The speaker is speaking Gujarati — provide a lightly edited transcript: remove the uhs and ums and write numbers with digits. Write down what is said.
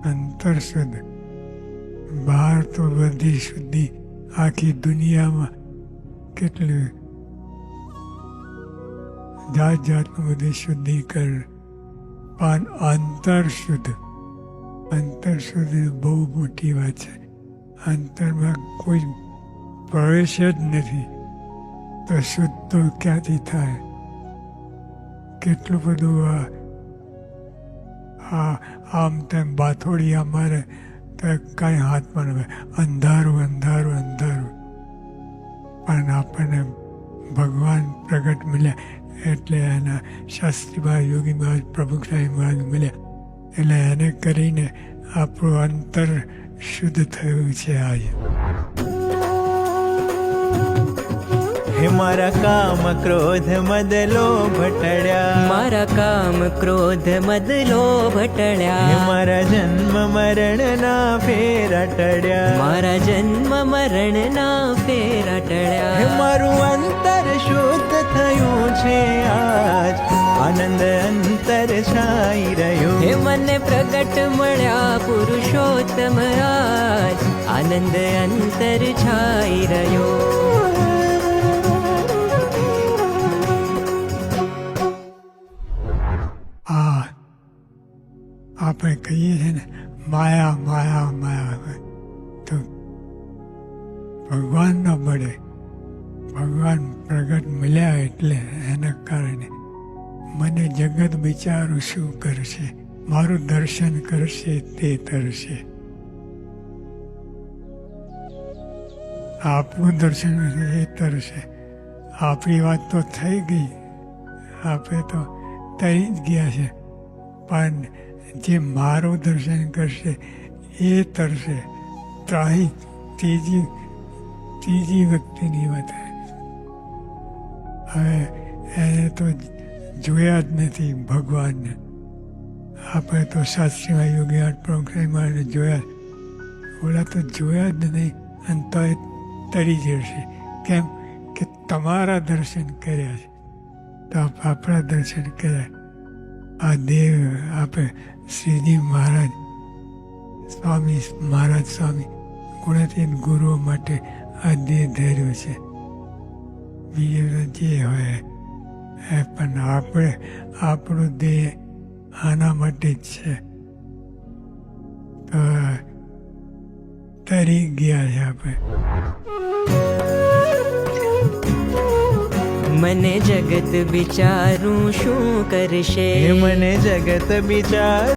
અંતર શુદ્ધ. બહાર તો બધી શુદ્ધિ આખી દુનિયામાં કેટલી જાત જાતનું બધી શુદ્ધિ કર, પણ અંતર શુદ્ધ બહુ મોટી વાત છે. અંતરમાં કોઈ પ્રવેશ જ નથી તો શુદ્ધ તો ક્યાંથી થાય? કેટલું બધું આમ તેમ બાથોડિયા મારે તો કાંઈ હાથમાં ન અંધારું અંધારું અંધારું. પણ આપણને ભગવાન પ્રગટ મળ્યા એટલે એના શાસ્ત્રીભાઈ યોગી મહારાજ પ્રભુસાઈ મહારાજ મળ્યા એટલે એને કરીને આપણું અંતર શુદ્ધ થયું છે આજે. હે મારા કામ ક્રોધ મદ લોભ ટળ્યા, મારા કામ ક્રોધ મદ લોભ હે ટળ્યા, મારા જન્મ મરણ ના ફેરા ટળ્યા, મારા જન્મ મરણ ના ફેરા હે ટળ્યા. મારું અંતર શુદ્ધ થયું છે આજ, આનંદ અંતર છાઈ રહ્યો. હે મને પ્રગટ મળ્યા પુરુષોત્તમ આજ, આનંદ અંતર છાઈ રહ્યો. આપણે કહીએ છીએ ને માયા માયા માયા, તો ભગવાન ન મળે. ભગવાન પ્રગટ મળ્યા એટલે એના કારણે મને જગત બિચારું શું કરશે, મારું દર્શન કરશે તે તરશે. આપણું દર્શન કરશે એ તરશે. આપણી વાત તો થઈ ગઈ, આપણે તો તરી જ ગયા છે, પણ જે મારું દર્શન કરશે એ તરશે. ત્રીજી વ્યક્તિની વાત. હવે એને તો જોયા જ નથી ભગવાનને. આપણે તો શાસ્ત્રીમાં યોગી પ્રભુસાઈ જોયા, ઓલા તો જોયા જ નહીં અને તો એ તરી જશે. કેમ કે તમારા દર્શન કર્યા છે તો આપણા દર્શન કર્યા. આ દેવ આપણે શ્રીજી મહારાજ સ્વામી ગુણાતીત ગુરુઓ માટે આ દેહ ધર્યો છે. બીજું જે હોય એ પણ આપણો દેહ આના માટે જ છે. તો તરી ગયા છે આપણે. મને જગત વિચારું શું કરશે, હે મને જગત વિચાર